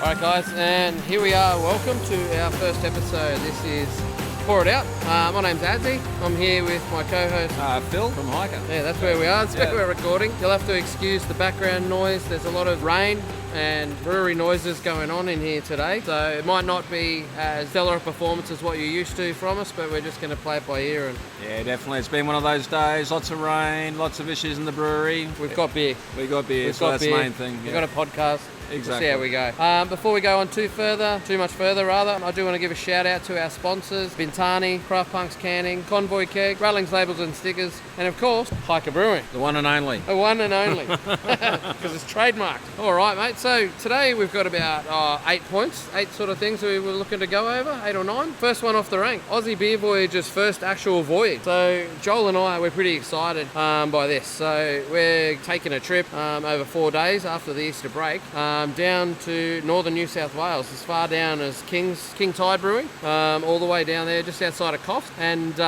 Alright guys, and here we are. Welcome to our first episode. This is Pour It Out. My name's Adsy. I'm here with my co-host Phil from Hiker. Yeah, that's where we are. That's where we're recording. You'll have to excuse the background noise. There's a lot of rain and brewery noises going on in here today. So it might not be as stellar a performance as what you're used to from us, but we're just going to play it by ear. And yeah, definitely. It's been one of those days. Lots of rain, lots of issues in the brewery. We've got beer. That's the main thing. We've got a podcast. Exactly. We'll see how we go. Before we go on too much further, I do want to give a shout out to our sponsors, Bintani, Craft Punks Canning, Convoy Keg, Rattlings Labels and Stickers, and of course, Hiker Brewing. The one and only. The one and only. Because it's trademarked. All right, mate. So today we've got about 8 points, 8 sort of things we were looking to go over, 8 or 9. First one off the rank, Aussie Beer Voyage's first actual voyage. So Joel and I, we're pretty excited by this. So we're taking a trip over 4 days after the Easter break. Down to northern New South Wales, as far down as King Tide Brewing, all the way down there just outside of Coffs. And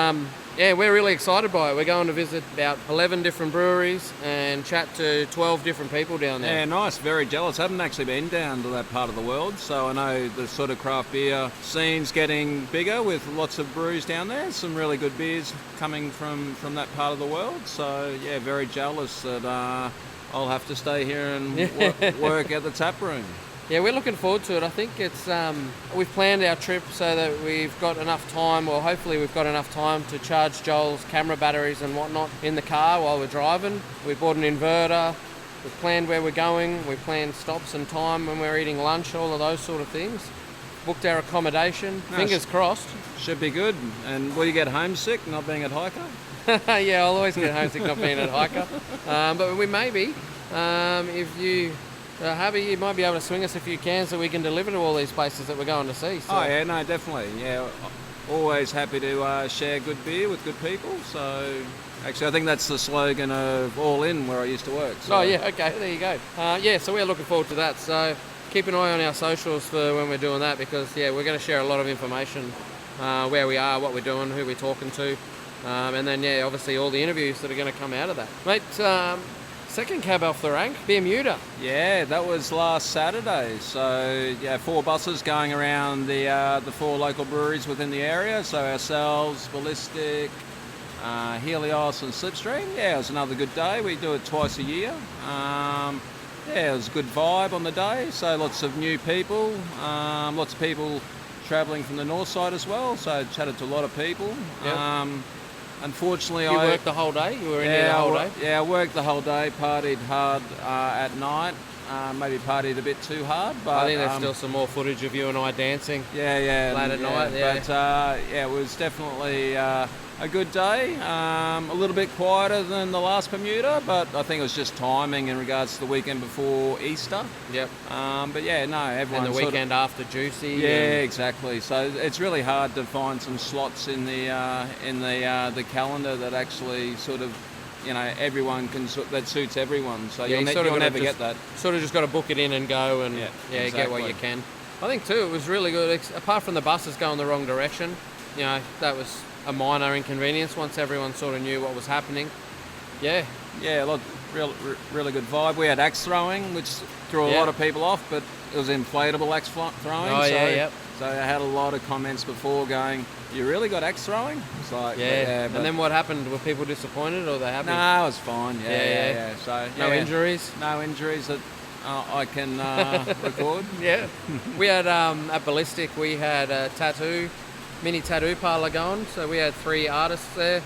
yeah, we're really excited by it. We're going to visit about 11 different breweries and chat to 12 different people down there. Yeah, nice. Very jealous. I haven't actually been down to that part of the world, so I know the sort of craft beer scene's getting bigger with lots of brews down there. Some really good beers coming from that part of the world. So yeah, very jealous that I'll have to stay here and work at the tap room. Yeah, we're looking forward to it. I think it's we've planned our trip so that we've got enough time, or hopefully we've got enough time to charge Joel's camera batteries and whatnot in the car while we're driving. We bought an inverter. We've planned where we're going. We planned stops and time when we're eating lunch, all of those sort of things. Booked our accommodation. Fingers crossed. Should be good. And will you get homesick not being at Hiker? Yeah, I'll always get homesick not being at Hiker. But we may be. If you are happy, you might be able to swing us a few cans so we can deliver to all these places that we're going to see. So. Oh yeah, no, definitely. Yeah, always happy to share good beer with good people. So actually, I think that's the slogan of All In, where I used to work. So. Oh yeah, okay, there you go. Yeah, so we're looking forward to that. So keep an eye on our socials for when we're doing that, because yeah, we're going to share a lot of information, where we are, what we're doing, who we're talking to. And then, yeah, obviously all the interviews that are going to come out of that. Mate, second cab off the rank, Beermuda. Yeah, that was last Saturday. So, yeah, 4 buses going around the 4 local breweries within the area. So ourselves, Ballistic, Helios and Slipstream. Yeah, it was another good day. We do it twice a year. Yeah, it was a good vibe on the day. So lots of new people, lots of people travelling from the north side as well. So chatted to a lot of people. Yep. Unfortunately, you worked the whole day? You were in here the whole day? Yeah, I worked the whole day, partied hard at night, maybe partied a bit too hard. But I think there's still some more footage of you and I dancing. Yeah, late at night. Yeah. But yeah, it was definitely a good day. A little bit quieter than the last Bermuda, but I think it was just timing in regards to the weekend before Easter. Yep. But yeah, no, everyone. And the weekend after Juicy. Yeah, exactly. So it's really hard to find some slots in the calendar that actually sort of, you know, everyone can, that suits everyone. So yeah, you'll never get that. Sort of just got to book it in and go and exactly. Get what you can. I think too, it was really good. Apart from the buses going the wrong direction, you know, that was a minor inconvenience once everyone sort of knew what was happening. Yeah, really good vibe. We had axe throwing, which threw a lot of people off, but it was inflatable axe throwing. Oh, yep. So I had a lot of comments before going, "You really got axe throwing?" It's like, and then what happened? Were people disappointed or they happy? No, it was fine. Yeah. So no injuries. No injuries that I can record. Yeah. We had at Ballistic, we had a mini tattoo parlour going, so we had 3 artists there.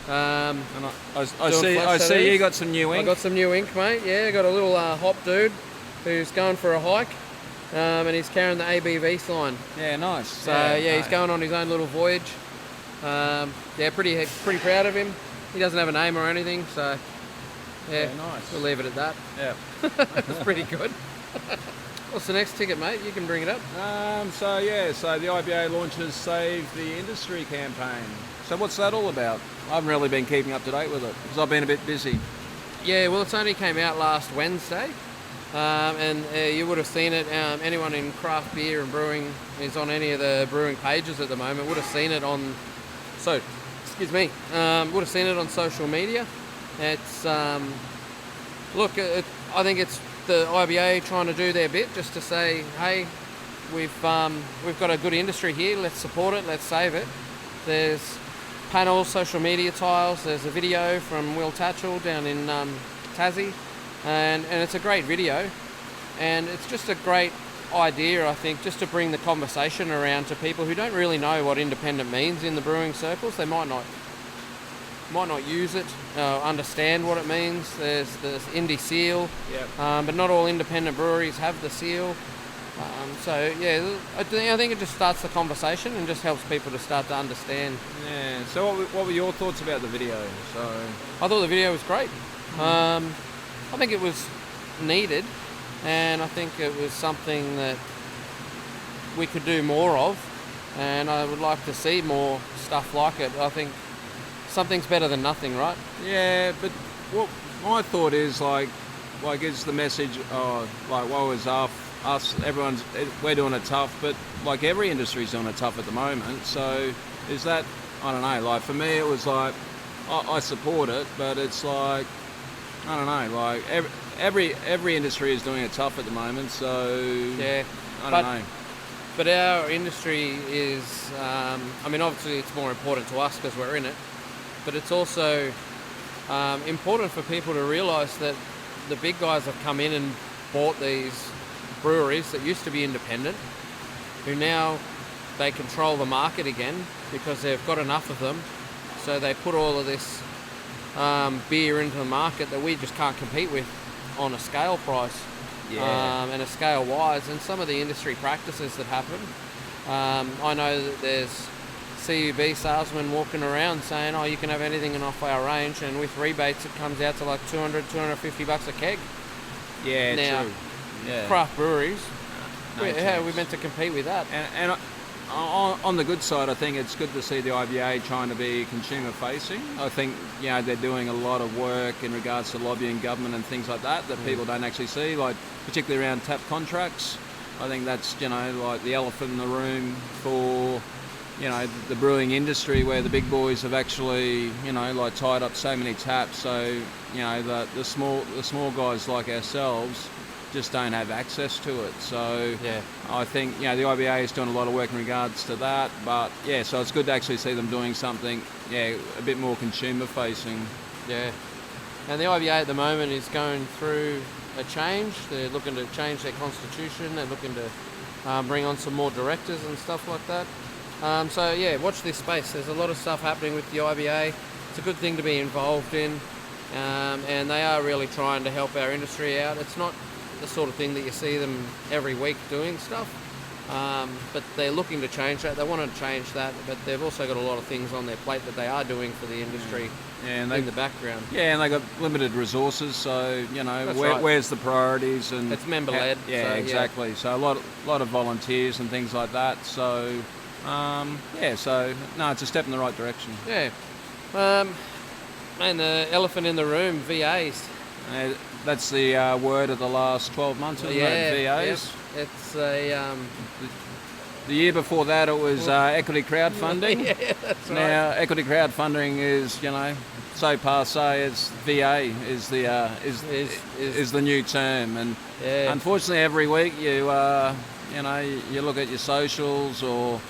And I see you got some new ink. I got some new ink, mate. Yeah, I got a little hop dude who's going for a hike, and he's carrying the ABV sign. Yeah, nice. So he's going on his own little voyage. Pretty proud of him. He doesn't have a name or anything, so yeah, nice. We'll leave it at that. Yeah, that's pretty good. What's the next ticket, mate? You can bring it up. So the IBA launches Save the Industry campaign. So what's that all about? I haven't really been keeping up to date with it because I've been a bit busy. Yeah, well, it's only came out last Wednesday, and you would have seen it. Anyone in craft beer and brewing is on any of the brewing pages at the moment would have seen it on. Would have seen it on social media. It's I think it's the IBA trying to do their bit just to say, hey, we've got a good industry here, let's support it, let's save it. There's panels, social media tiles, there's a video from Will Tatchell down in Tassie, and it's a great video, and it's just a great idea, I think, just to bring the conversation around to people who don't really know what independent means in the brewing circles. They might not use it, understand what it means. There's Indie Seal, but not all independent breweries have the seal. So yeah, I think it just starts the conversation and just helps people to start to understand. Yeah. So what were your thoughts about the video? So I thought the video was great. I think it was needed, and I think it was something that we could do more of, and I would like to see more stuff like it. I think something's better than nothing, right? Yeah, but what my thought is is the message, woe is us, we're doing it tough, but like every industry's doing it tough at the moment. So is that, I don't know, like for me it was like, I support it, but it's like, I don't know, like every industry is doing it tough at the moment, so yeah, I don't know. But our industry is, obviously it's more important to us because we're in it, but it's also important for people to realise that the big guys have come in and bought these breweries that used to be independent, who now they control the market again because they've got enough of them, so they put all of this beer into the market that we just can't compete with on a scale price and a scale wise, and some of the industry practices that happen. I know that there's CUB salesmen walking around saying, oh, you can have anything in off our range, and with rebates it comes out to like $250 a keg. Yeah, now, true. Yeah. Craft breweries, No how are we meant to compete with that? And on the good side, I think it's good to see the IBA trying to be consumer facing. I think they're doing a lot of work in regards to lobbying government and things like that people don't actually see, like particularly around tap contracts. I think that's like the elephant in the room for the brewing industry, where the big boys have actually like tied up so many taps, so the small guys like ourselves just don't have access to it. So yeah, I think the IBA is doing a lot of work in regards to that, but yeah, so it's good to actually see them doing something a bit more consumer facing. Yeah, and the IBA at the moment is going through a change. They're looking to change their constitution. They're looking to bring on some more directors and stuff like that. So yeah, watch this space. There's a lot of stuff happening with the IBA. It's a good thing to be involved in, and they are really trying to help our industry out. It's not the sort of thing that you see them every week doing stuff, but they're looking to change that. They want to change that, but they've also got a lot of things on their plate that they are doing for the industry in the background. Yeah, and they got limited resources, so where's the priorities, and it's member led. Yeah, so, exactly. So a lot of volunteers and things like that. So so no, it's a step in the right direction. Yeah, and the elephant in the room, VAs. That's the word of the last 12 months, isn't it? VAs. Yep. It's a... The year before that, it was equity crowdfunding. Yeah, that's right. Now, equity crowdfunding is, so passé as VA is the new term. And unfortunately, every week you look at your socials or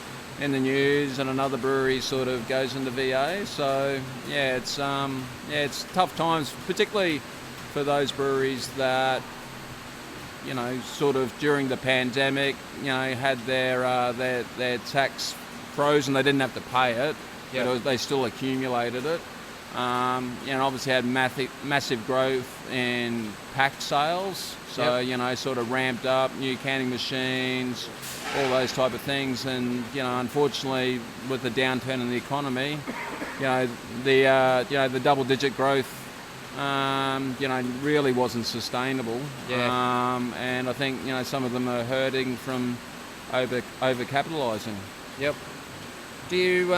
in the news, and another brewery sort of goes into VA. So it's tough times, particularly for those breweries that sort of during the pandemic had their tax frozen. They didn't have to pay it, but they still accumulated it, and obviously had massive growth in pack sales, so sort of ramped up new canning machines, all those type of things. And unfortunately, with the downturn in the economy, the double digit growth really wasn't sustainable. And I think some of them are hurting from over capitalising. Yep. Do you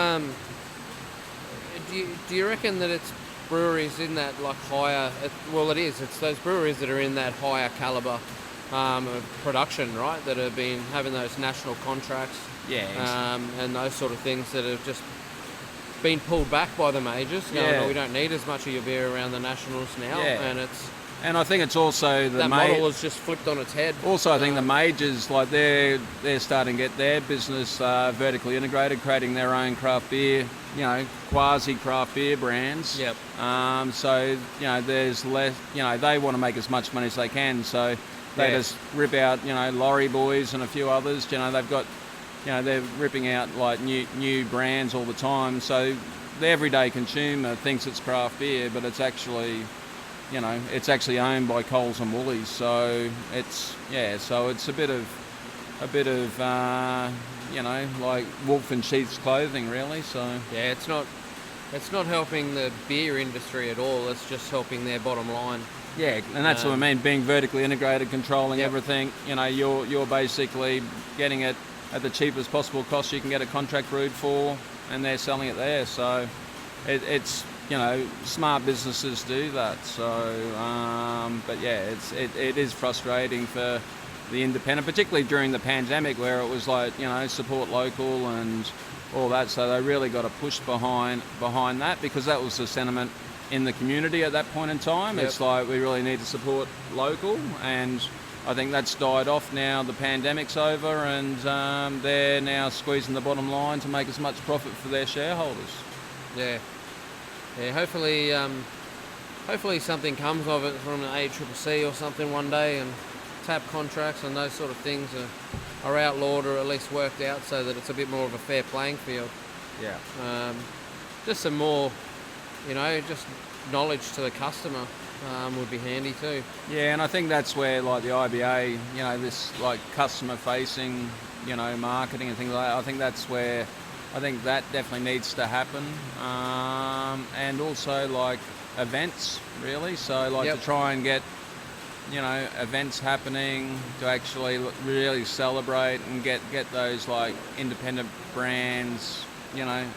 reckon that it's breweries in that like higher? It is. It's those breweries that are in that higher calibre of production, right? That have been having those national contracts. Yeah. And those sort of things that have just been pulled back by the majors. We don't need as much of your beer around the nationals now, and And I think it's also that model has just flipped on its head. Also, I think the majors, like they're starting to get their business vertically integrated, creating their own craft beer, quasi craft beer brands. Yep. So there's less. They want to make as much money as they can. So they just rip out, Lorry Boys and a few others. They've got, they're ripping out like new brands all the time. So the everyday consumer thinks it's craft beer, but it's actually. It's actually owned by Coles and Woolies, so it's a bit of like wolf in sheep's clothing, really. So yeah, it's not helping the beer industry at all. It's just helping their bottom line. Yeah, and that's what I mean. Being vertically integrated, controlling everything. You're basically getting it at the cheapest possible cost you can get a contract brewed for, and they're selling it there. So it's. Smart businesses do that. So, but yeah, it is frustrating for the independent, particularly during the pandemic where it was like, support local and all that. So they really got a push behind that because that was the sentiment in the community at that point in time. Yep. It's like we really need to support local, and I think that's died off now. The pandemic's over, and they're now squeezing the bottom line to make as much profit for their shareholders. Yeah. Yeah, hopefully something comes of it from the ACCC or something one day, and tap contracts and those sort of things are outlawed or at least worked out so that it's a bit more of a fair playing field. Yeah. Just some more, just knowledge to the customer would be handy too. Yeah, and I think that's where like the IBA, this like customer facing, marketing and things like that, I think that definitely needs to happen, and also like events, really. So like to try and get, events happening to actually really celebrate and get those like independent brands,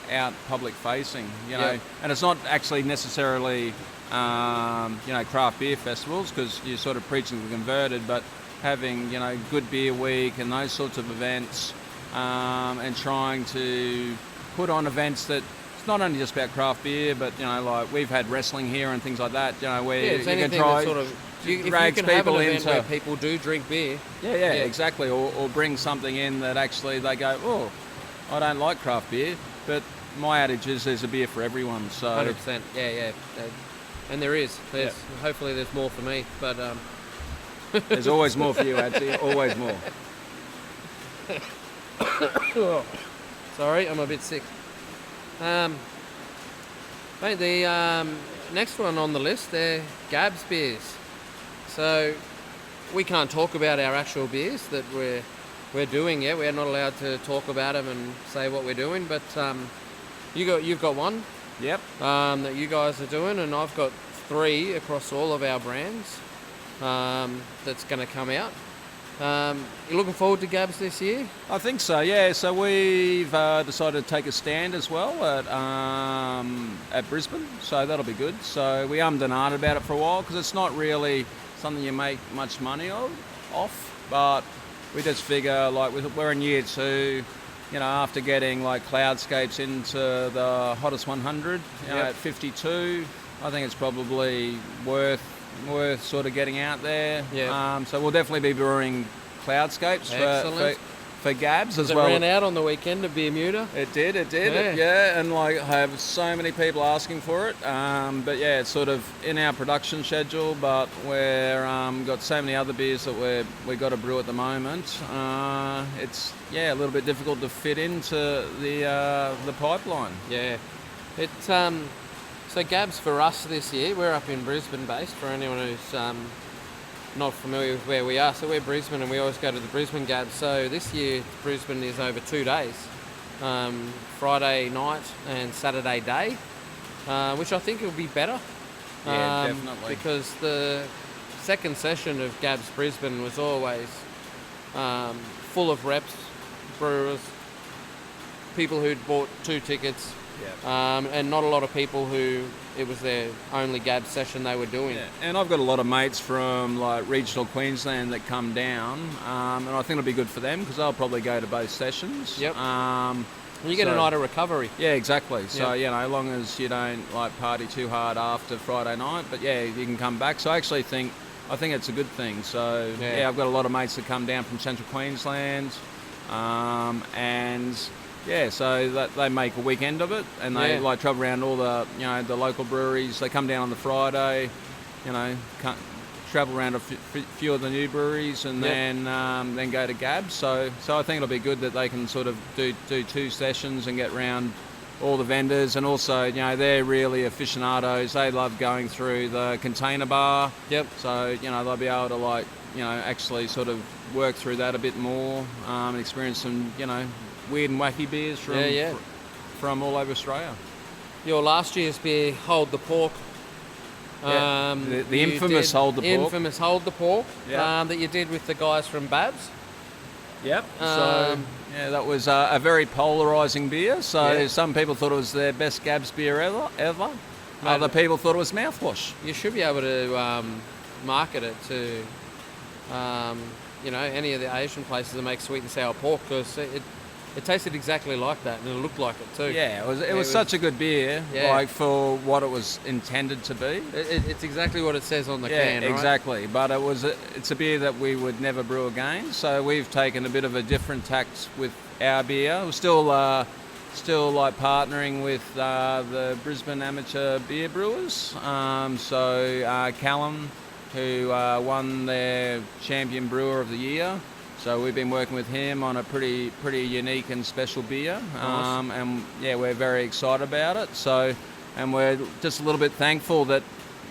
out public facing, and it's not actually necessarily, craft beer festivals because you're sort of preaching to the converted, but having, good beer week and those sorts of events. And trying to put on events that it's not only just about craft beer, but like we've had wrestling here and things like that. Where you can try if you can have an event where people do drink beer. Yeah, exactly. Or bring something in that actually they go, oh, I don't like craft beer, but my adage is there's a beer for everyone. So 100%. Yeah. And there is. Hopefully there's more for me, but there's always more for you, Adsy. Always more. Sorry, I'm a bit sick. Mate, the next one on the list, they're GABS beers. So we can't talk about our actual beers that we're doing yet. We're not allowed to talk about them and say what we're doing. But you've got one. Yep. That you guys are doing, and I've got 3 across all of our brands. That's going to come out. You looking forward to GABS this year? I think so, yeah. So we've decided to take a stand as well at Brisbane, so that'll be good. So we ummed and ahed about it for a while because it's not really something you make much money off, but we just figure like we're in year 2, after getting like Cloudscapes into the hottest 100 at 52, I think it's probably worth sort of getting out there. Yeah. So we'll definitely be brewing Cloudscapes for GABS as well. It ran out on the weekend at Beermuda. It did. Yeah, and like I have so many people asking for it. But yeah, it's sort of in our production schedule. But we're got so many other beers that we got to brew at the moment. It's a little bit difficult to fit into the pipeline. Yeah, So GABS for us this year, we're up in Brisbane based, for anyone who's not familiar with where we are. So we're Brisbane and we always go to the Brisbane GABS. So this year Brisbane is over 2 days, Friday night and Saturday day, which I think will be better. Yeah, definitely. Because the second session of GABS Brisbane was always full of reps, brewers, people who'd bought 2 tickets. Yeah. And not a lot of people who it was their only GABS session they were doing. Yeah. And I've got a lot of mates from like regional Queensland that come down, and I think it'll be good for them because they'll probably go to both sessions. Yep. You get a night of recovery. Yeah, exactly. So, Yep. as long as you don't like party too hard after Friday night, but yeah, you can come back. So I think it's a good thing. So Yeah. I've got a lot of mates that come down from Central Queensland, and yeah, so that they make a weekend of it, and they like travel around all the the local breweries. They come down on the Friday, travel around a few of the new breweries, and then go to GABS. So I think it'll be good that they can sort of do 2 sessions and get around all the vendors, and also they're really aficionados. They love going through the container bar. Yep. So they'll be able to actually sort of work through that a bit more, and experience some weird and wacky beers from all over Australia. Your last year's beer, Hold the Pork. The infamous Hold the Pork. Infamous Hold the Pork. Yeah. That you did with the guys from Babs. Yep. So that was a very polarising beer. So some people thought it was their best GABS beer ever. Other people thought it was mouthwash. You should be able to market it to any of the Asian places that make sweet and sour pork, because it tasted exactly like that, and it looked like it too. Yeah, it was such a good beer, like for what it was intended to be. It's exactly what it says on the can, right? Exactly. But it's a beer that we would never brew again. So we've taken a bit of a different tact with our beer. We're still like partnering with the Brisbane Amateur Beer Brewers. Callum, who won their Champion Brewer of the Year. So we've been working with him on a pretty unique and special beer. Nice. And we're very excited about it. So, and we're just a little bit thankful that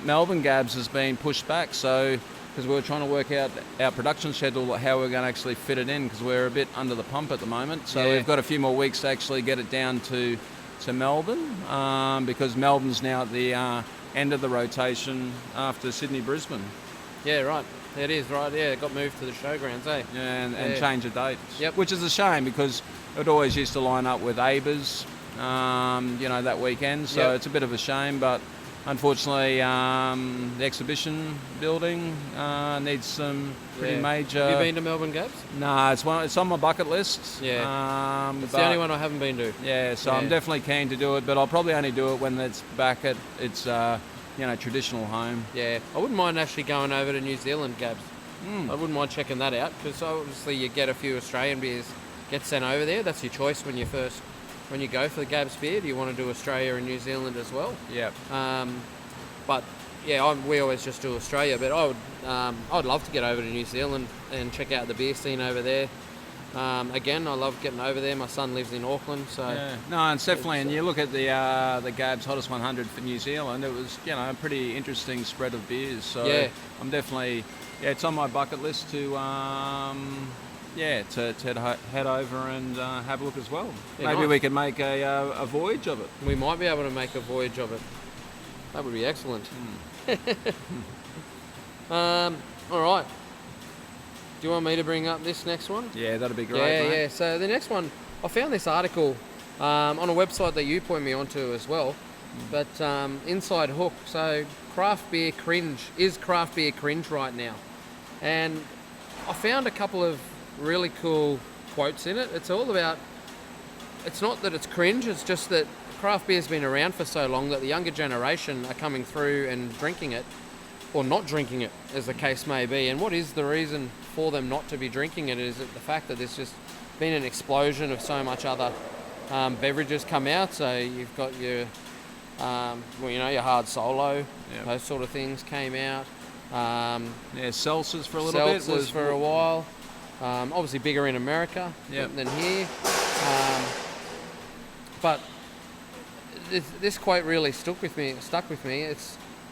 Melbourne GABS has been pushed back. So, because we were trying to work out our production schedule, how we're going to actually fit it in, because we're a bit under the pump at the moment. So we've got a few more weeks to actually get it down to Melbourne, because Melbourne's now at the end of the rotation after Sydney-Brisbane. Yeah, right. It is, right. Yeah, it got moved to the showgrounds, eh? Yeah, and change the dates. Yep. Which is a shame, because it always used to line up with ABA's, that weekend. So it's a bit of a shame, but unfortunately, the exhibition building needs some pretty major... Have you been to Melbourne GABS? No, it's on my bucket list. Yeah. It's the only one I haven't been to. Yeah, so I'm definitely keen to do it, but I'll probably only do it when it's back at its... traditional home. Yeah, I wouldn't mind actually going over to New Zealand GABS. I wouldn't mind checking that out, because obviously you get a few Australian beers get sent over there. That's your choice when you go for the GABS beer. Do you want to do Australia and New Zealand as well? Yeah. We always just do Australia. But I'd love to get over to New Zealand and check out the beer scene over there. Again, I love getting over there. My son lives in Auckland, so... Yeah. No, it's definitely... And you look at the GABS Hottest 100 for New Zealand, it was, a pretty interesting spread of beers. So I'm definitely... Yeah, it's on my bucket list to head over and have a look as well. Yeah, Maybe nice. we could make a voyage of it. We might be able to make a voyage of it. That would be excellent. All right. Do you want me to bring up this next one? Yeah, that'd be great, mate. Yeah. So the next one, I found this article on a website that you point me onto as well, but Inside Hook. So craft beer cringe. Is craft beer cringe right now? And I found a couple of really cool quotes in it. It's all about, it's not that it's cringe, it's just that craft beer's been around for so long that the younger generation are coming through and drinking it, or not drinking it, as the case may be. And what is the reason for them not to be drinking it? Is it the fact that there's just been an explosion of so much other beverages come out? So you've got your, your hard solo, those sort of things came out. Seltzers for a little bit. Seltzers for a while. Obviously bigger in America than here. But this quote really stuck with me.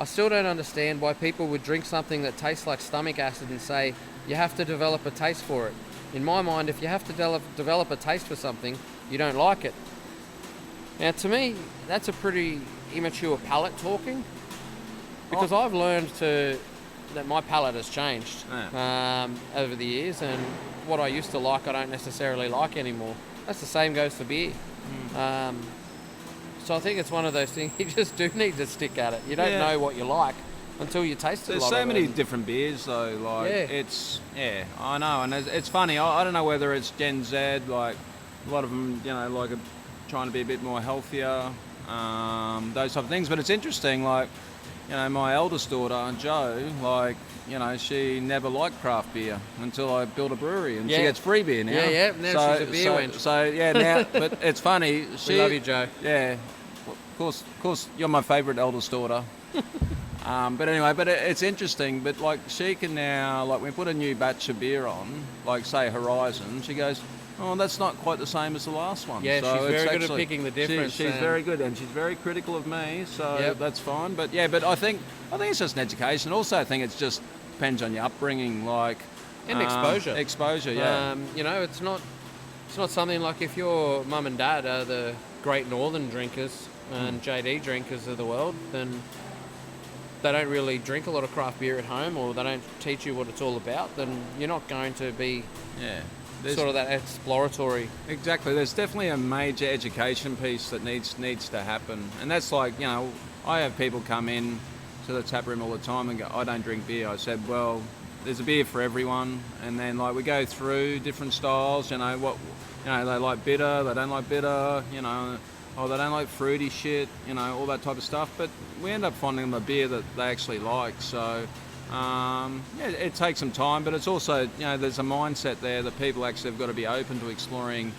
I still don't understand why people would drink something that tastes like stomach acid and say you have to develop a taste for it. In my mind, if you have to develop a taste for something, you don't like it. Now, to me, that's a pretty immature palate talking, because I've learned that my palate has changed over the years, and what I used to like, I don't necessarily like anymore. That's the same goes for beer. So I think it's one of those things, you just do need to stick at it. You don't know what you like until you taste it. There's so many different beers though, I know, and it's funny, I don't know whether it's Gen Z, like a lot of them, like trying to be a bit more healthier, those type of things. But it's interesting, like, you know, my eldest daughter, Jo, like, you know, she never liked craft beer until I built a brewery, and she gets free beer now. Yeah, now she's a beer wench. So, yeah, now, but it's funny. We love you, Jo. Yeah, of course, you're my favourite eldest daughter. But anyway, it's interesting. But like, she can now, like, we put a new batch of beer on, like say Horizon. She goes, "Oh, that's not quite the same as the last one." Yeah, so she's very good at picking the difference. She's very good, and she's very critical of me. So that's fine. But yeah, but I think it's just an education. Also, I think it's just depends on your upbringing, like and exposure. Exposure, yeah. You know, it's not something like if your mum and dad are the Great Northern drinkers and JD drinkers of the world, then they don't really drink a lot of craft beer at home, or they don't teach you what it's all about, then you're not going to be sort of that exploratory. Exactly. There's definitely a major education piece that needs to happen. And that's like, you know, I have people come in to the tap room all the time and go, "I don't drink beer." I said, well, there's a beer for everyone. And then, like, we go through different styles, you know, they like bitter, they don't like bitter, you know, they don't like fruity shit, you know, all that type of stuff. But we end up finding them a beer that they actually like. So, it takes some time, but it's also, you know, there's a mindset there that people actually have got to be open to exploring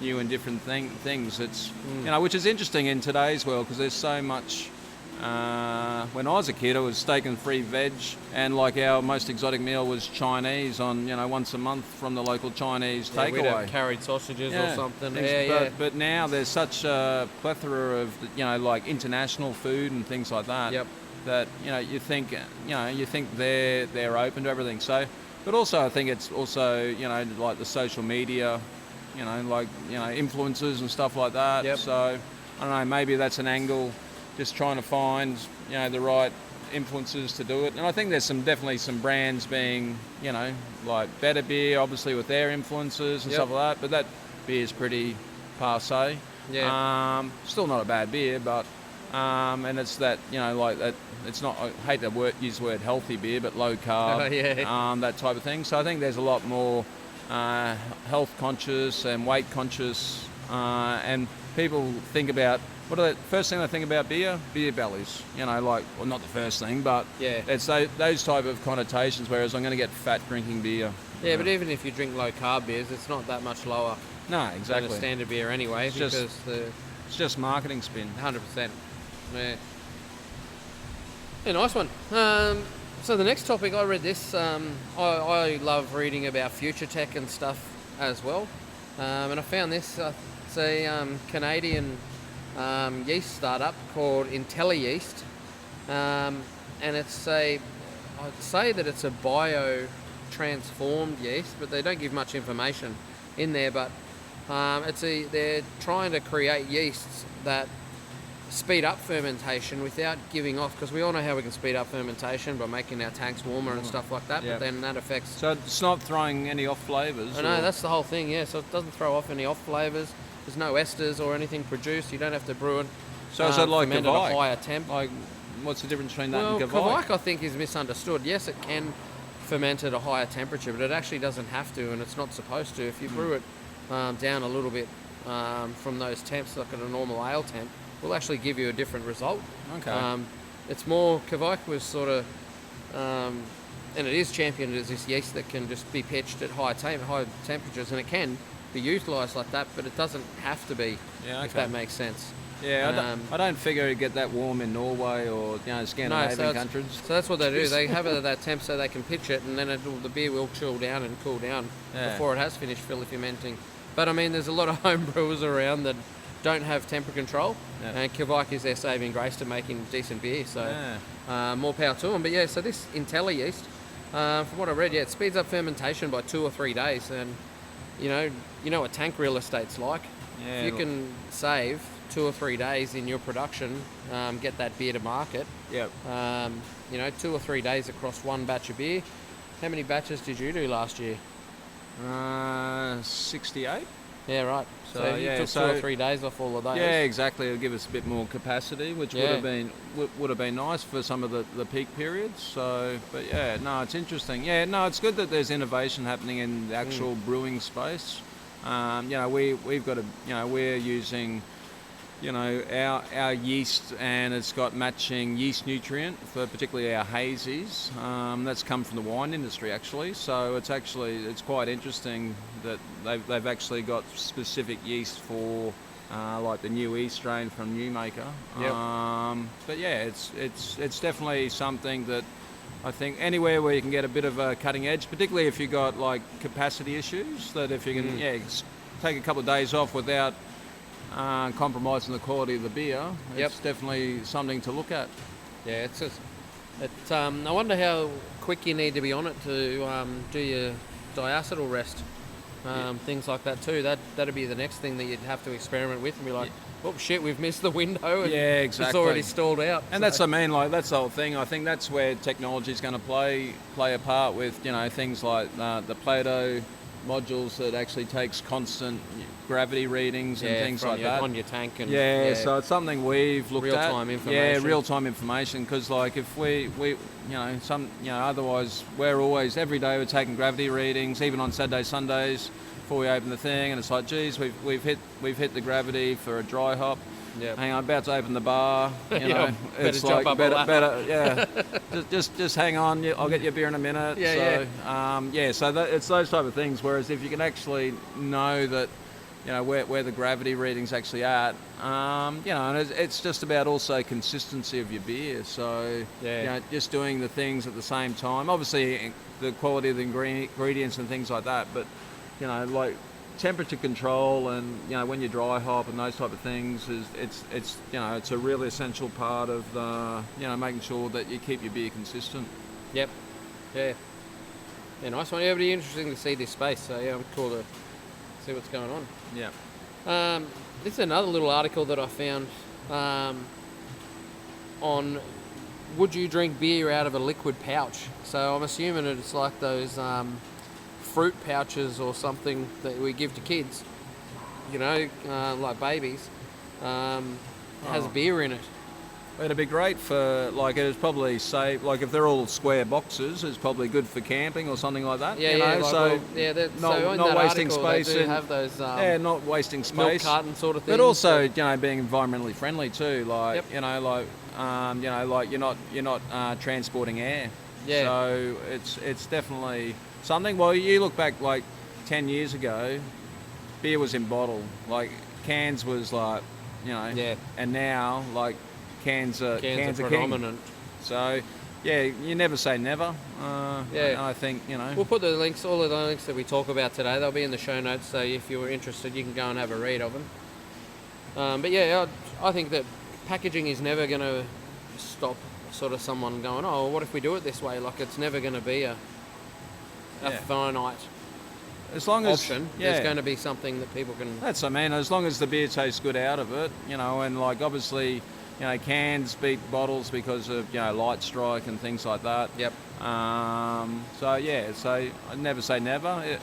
new and different things. It's, you know, which is interesting in today's world, because there's so much. When I was a kid, it was steak and free veg, and like our most exotic meal was Chinese on, you know, once a month from the local Chinese takeaway. We'd have carried sausages or something. But now there's such a plethora of, you know, like international food and things like that. Yep. That, you know, you think they're open to everything. So, but also I think it's also, you know, like the social media, you know, like, you know, influencers and stuff like that. Yep. So I don't know, maybe that's an angle. Just trying to find, you know, the right influences to do it. And I think there's definitely some brands being, you know, like Better Beer, obviously with their influences and stuff like that, but that beer is pretty passé. Yeah. Still not a bad beer, but, and it's that, you know, like that, it's not, I hate to use the word healthy beer, but low carb, that type of thing. So I think there's a lot more health conscious and weight conscious, and people think about, first thing they think about beer bellies, you know, like, well, not the first thing, but it's those type of connotations, whereas I'm going to get fat drinking beer. Yeah, but even if you drink low carb beers, it's not that much lower than a standard beer anyway, it's just marketing spin. 100%. Yeah, nice one. So the next topic, I read this, I love reading about future tech and stuff as well, and I found this, it's a Canadian yeast startup called IntelliYeast, and I'd say that it's a bio-transformed yeast, but they don't give much information in there. But they're trying to create yeasts that speed up fermentation without giving off, because we all know how we can speed up fermentation by making our tanks warmer and stuff like that. But then that affects. So it's not throwing any off flavours. I know, that's the whole thing. Yeah, so it doesn't throw off any off flavours. There's no esters or anything produced. You don't have to brew it. So is it like ferment at a higher temp? Like, what's the difference between that and Kvike? Kvike, I think, is misunderstood. Yes, it can ferment at a higher temperature, but it actually doesn't have to, and it's not supposed to. If you brew it down a little bit from those temps, like at a normal ale temp, will actually give you a different result. Okay. It's more, Kvike was sort of, and it is championed as this yeast that can just be pitched at high temperatures, and it can be utilised like that, but it doesn't have to be, if that makes sense. Yeah, I don't figure it'd get that warm in Norway or, you know, Scandinavian countries. So that's what they do. They have it at that temp so they can pitch it, and then the beer will chill down and cool down before it has finished fully fermenting. But I mean, there's a lot of home brewers around that don't have temperature control, and Kvike is their saving grace to making decent beer. So more power to them. But yeah, so this IntelliYeast, from what I read, it speeds up fermentation by 2 or 3 days, and you know what tank real estate's like. Yeah, if you can save 2 or 3 days in your production, get that beer to market. Yep. 2 or 3 days across one batch of beer. How many batches did you do last year? 68. Yeah, right. So you took 2 or 3 days off all of those. Yeah, exactly. It'll give us a bit more capacity, which would have been nice for some of the peak periods. So, but yeah, no, it's interesting. Yeah, no, it's good that there's innovation happening in the actual brewing space. We've got we're using our yeast, and it's got matching yeast nutrient for particularly our hazies. That's come from the wine industry actually, so it's quite interesting that they've actually got specific yeast for like the new E strain from Newmaker. Yep. But yeah, it's definitely something that I think anywhere where you can get a bit of a cutting edge, particularly if you've got like capacity issues, that if you can take a couple of days off without compromising the quality of the beer, it's definitely something to look at. Yeah, I wonder how quick you need to be on it to do your diacetyl rest. Things like that too. That'd be the next thing that you'd have to experiment with and be like, oh shit, we've missed the window and exactly. It's already stalled out. And that's that's the whole thing. I think that's where technology is going to play a part with, things like the Plato modules that actually takes constant gravity readings and things like that on your tank. And so it's something we've looked at. Real-time information. Yeah, real-time information, because like if we otherwise we're always, every day we're taking gravity readings, even on Saturday, Sundays, before we open the thing, and it's like, geez, we've hit the gravity for a dry hop. Hang on, I'm about to open the bar. It's better like better. Just hang on. I'll get you a beer in a minute. So it's those type of things. Whereas if you can actually know that, where the gravity reading's actually at, and it's just about also consistency of your beer. So just doing the things at the same time. Obviously, the quality of the ingredients and things like that, but like temperature control and when you dry hop and those type of things it's a really essential part of the making sure that you keep your beer consistent. Nice one. It'll be interesting to see this space, so I'm cool to see what's going on. This is another little article that I found on would you drink beer out of a liquid pouch. So I'm assuming it's like those fruit pouches or something that we give to kids, like babies, has beer in it. It'd be great for, like, it's probably safe, like if they're all square boxes, it's probably good for camping or something like that. Not wasting space. They do have those. Not wasting space. Milk carton sort of things. But also, being environmentally friendly too. Like, you're not transporting air. Yeah. So it's definitely something. Well, you look back like 10 years ago, beer was in bottle. Like cans was like, and now like cans are predominant. King. So you never say never. I think we'll put the links, all of the links that we talk about today. They'll be in the show notes. So if you're interested, you can go and have a read of them. I think that packaging is never going to stop sort of someone going, oh, what if we do it this way? Like it's never going to be a finite as long as option. There's going to be something that people can. As long as the beer tastes good out of it, and like obviously, cans beat bottles because of light strike and things like that. Yep. So I never say never.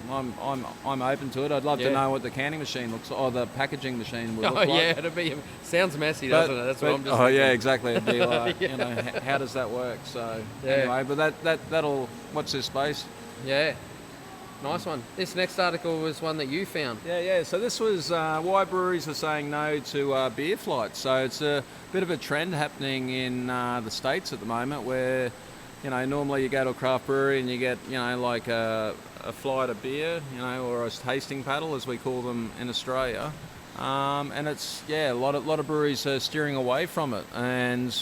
I'm open to it. I'd love to know what the canning machine looks like, or the packaging machine would look like. It'd be sounds messy, doesn't it? That's what I'm just. Oh yeah, exactly. It'd be like how does that work? So anyway, but that'll watch this space. Yeah. Nice one. This next article was one that you found. So this was why breweries are saying no to beer flights. So it's a bit of a trend happening in the States at the moment where, normally you go to a craft brewery and you get, like a flight of beer, or a tasting paddle as we call them in Australia. And it's, a lot of breweries are steering away from it. And,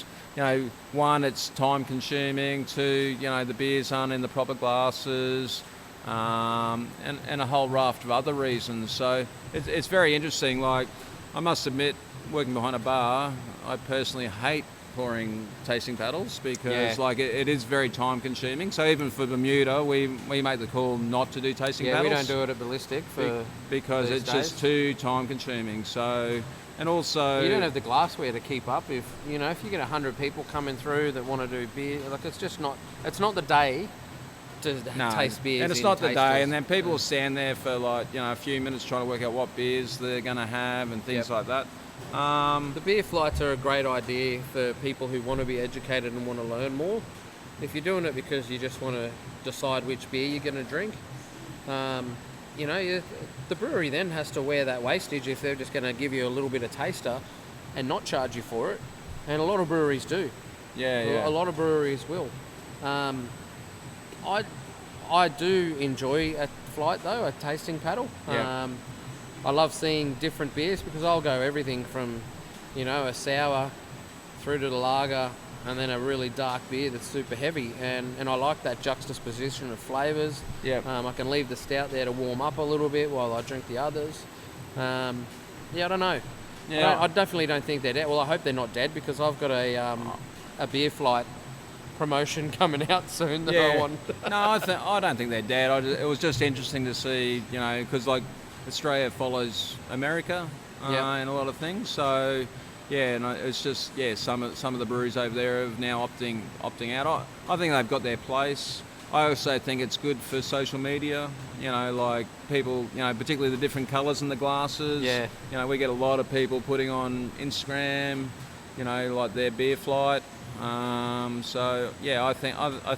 one, it's time consuming. Two, the beers aren't in the proper glasses. And a whole raft of other reasons. So it's very interesting. Like, I must admit, working behind a bar, I personally hate pouring tasting paddles because it is very time consuming. So even for Bermuda, we make the call not to do tasting paddles. We don't do it at Ballistic because it's days. Just too time consuming. So, and also you don't have the glassware to keep up. If you get 100 people coming through that want to do beer, like it's not the day to taste beers. And it's not the day, and then people will stand there for a few minutes trying to work out what beers they're going to have and things like that. The beer flights are a great idea for people who want to be educated and want to learn more. If you're doing it because you just want to decide which beer you're going to drink, the the brewery then has to wear that wastage if they're just going to give you a little bit of taster and not charge you for it. And a lot of breweries do. Yeah. A lot of breweries will. I do enjoy a flight though, a tasting paddle. Yeah. I love seeing different beers because I'll go everything from, a sour through to the lager and then a really dark beer that's super heavy. And I like that juxtaposition of flavours. Yeah. I can leave the stout there to warm up a little bit while I drink the others. I don't know. Yeah. I definitely don't think they're dead. Well, I hope they're not dead because I've got a beer flight promotion coming out soon that I want. No, I don't think they're dead. It was just interesting to see, because like Australia follows America in a lot of things. So it's just some of the breweries over there have now opting out. I think they've got their place. I also think it's good for social media. Like people, particularly the different colours in the glasses. Yeah. We get a lot of people putting on Instagram, like their beer flight. I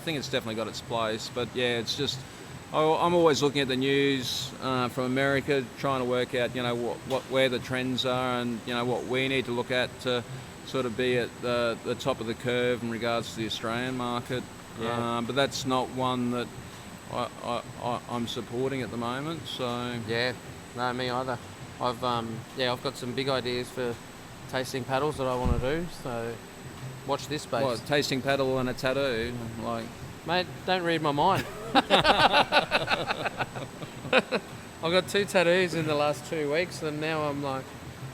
think it's definitely got its place. But it's just I'm always looking at the news from America, trying to work out where the trends are and what we need to look at to sort of be at the top of the curve in regards to the Australian market. Yeah. But that's not one that I'm supporting at the moment. So Yeah, no, me either. I've got some big ideas for tasting paddles that I want to do. So watch this space. What, tasting paddle and a tattoo? Like, mate, don't read my mind. I've got 2 tattoos in the last 2 weeks, and now I'm like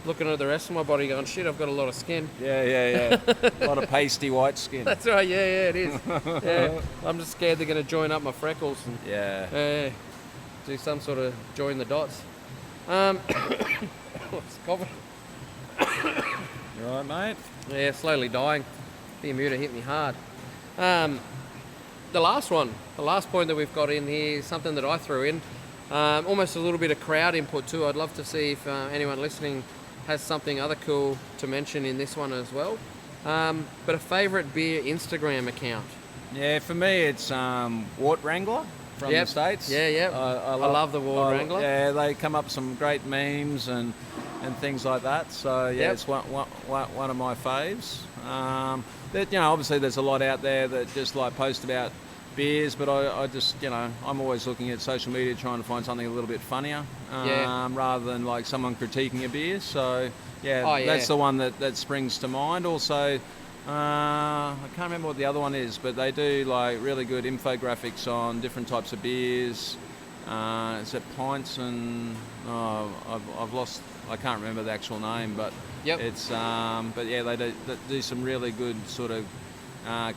looking at the rest of my body going, shit, I've got a lot of skin. Yeah. A lot of pasty white skin. That's right, yeah, it is. Yeah, I'm just scared they're going to join up my freckles and do some sort of join the dots. It's coughing. You all right, mate? Yeah, slowly dying. Beermuda hit me hard. The last point that we've got in here is something that I threw in. Almost a little bit of crowd input too. I'd love to see if anyone listening has something other cool to mention in this one as well. But a favourite beer Instagram account. Yeah, for me it's Wart Wrangler from the States. Yeah. I love the Wart Wrangler. Yeah, they come up with some great memes and things like that. So it's one of my faves. Obviously there's a lot out there that just like post about beers, but I just, I'm always looking at social media trying to find something a little bit funnier rather than like someone critiquing a beer. So that's the one that springs to mind. Also, I can't remember what the other one is, but they do like really good infographics on different types of beers. Is it pints and I've lost. I can't remember the actual name, but it's they do some really good sort of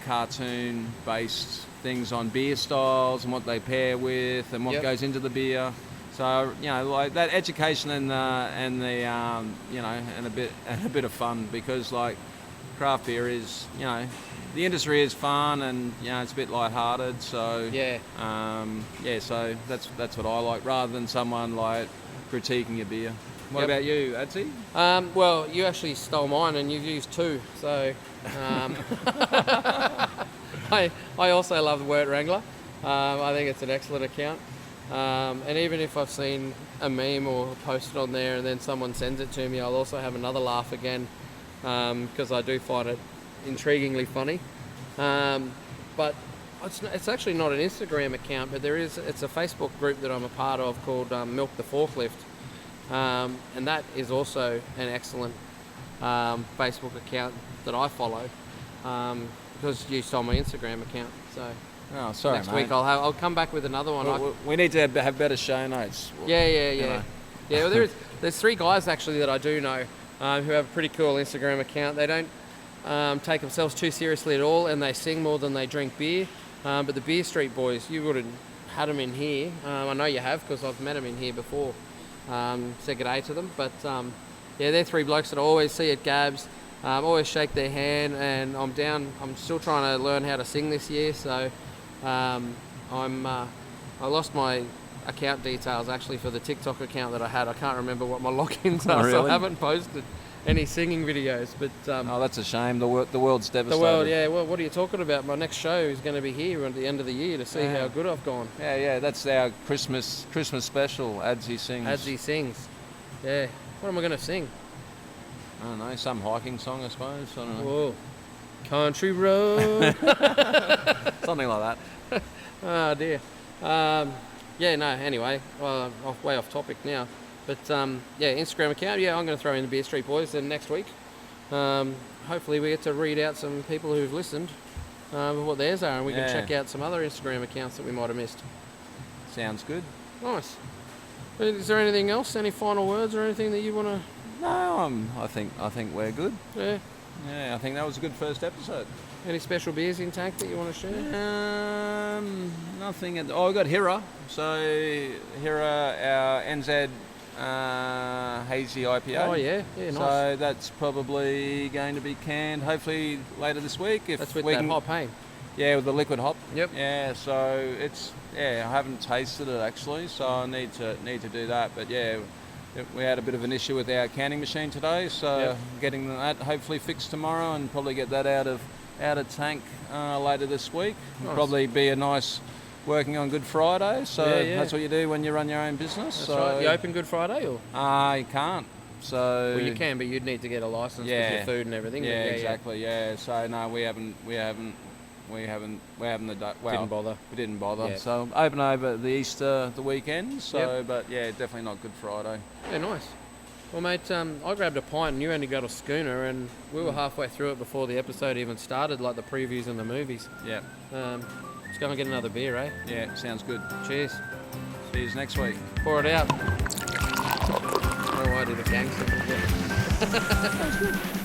cartoon-based things on beer styles and what they pair with and what goes into the beer. So like that education and a bit of fun, because like craft beer is the industry is fun and it's a bit lighthearted. So so that's what I like, rather than someone like critiquing a beer. What about you, Adsy? Well, you actually stole mine and you've used 2, so I also love the Wart Wrangler. I think it's an excellent account. And even if I've seen a meme or posted on there and then someone sends it to me, I'll also have another laugh again, because I do find it intriguingly funny. But it's actually not an Instagram account, but it's a Facebook group that I'm a part of called Milk the Forklift. And that is also an excellent Facebook account that I follow, because you stole my Instagram account. So sorry, next mate. week I'll come back with another one. We need to have better show notes. Yeah. Well, there's 3 guys actually that I do know who have a pretty cool Instagram account. They don't take themselves too seriously at all, and they sing more than they drink beer. But the Beer Street Boys, you would have had them in here. I know you have, because I've met them in here before. Said good day to them, but they're 3 blokes that I always see at GABS. Always shake their hand, and I'm still trying to learn how to sing this year, so I lost my account details actually for the TikTok account that I had. I can't remember what my logins are, so really? I haven't posted any singing videos. But Oh, that's a shame. The world's devastated. the world, yeah. Well, what are you talking about? My next show is going to be here at the end of the year to see Yeah. how good I've gone. Yeah. That's our Christmas special. Adsy sings. Adsy sings. Yeah. What am I going to sing? I don't know. Some hiking song, I suppose. I don't know. Whoa. Country road. Something like that. Oh dear. Yeah, no, anyway, way off topic now. But yeah, Instagram account, yeah, I'm going to throw in the Beer Street Boys then next week. Hopefully we get to read out some people who've listened, what theirs are, and we can check out some other Instagram accounts that we might have missed. Sounds good. Nice. Is there anything else? Any final words or anything that you want to... No, I think we're good. Yeah. Yeah, I think that was a good first episode. Any special beers in tank that you want to share? Nothing. Oh, we got Hira. So Hira, our NZ hazy IPA. Oh yeah, nice. So that's probably going to be canned hopefully later this week. If That's with we that can, hop, hey? Yeah, with the liquid hop. Yep. Yeah, so it's I haven't tasted it actually, so I need to do that. But yeah, we had a bit of an issue with our canning machine today, so getting that hopefully fixed tomorrow and probably get that out of tank later this week. Nice. Probably be a nice working on Good Friday. So Yeah. that's what you do when you run your own business. That's so right. You open Good Friday or? you can't. So Well, you can, but you'd need to get a license with your food and everything. Yeah, exactly. Yeah. So no, we haven't. Didn't bother. We didn't bother. Yeah. So open over the Easter, the weekend. So, Yep. but yeah, definitely not Good Friday. Yeah, nice. Well, mate, I grabbed a pint and you only got a schooner, and we were halfway through it before the episode even started, like the previews and the movies. Yeah. Let's go and get another beer, eh? Yeah, sounds good. Cheers. See you next week. Pour it out. Oh, I did a gangster. Yeah.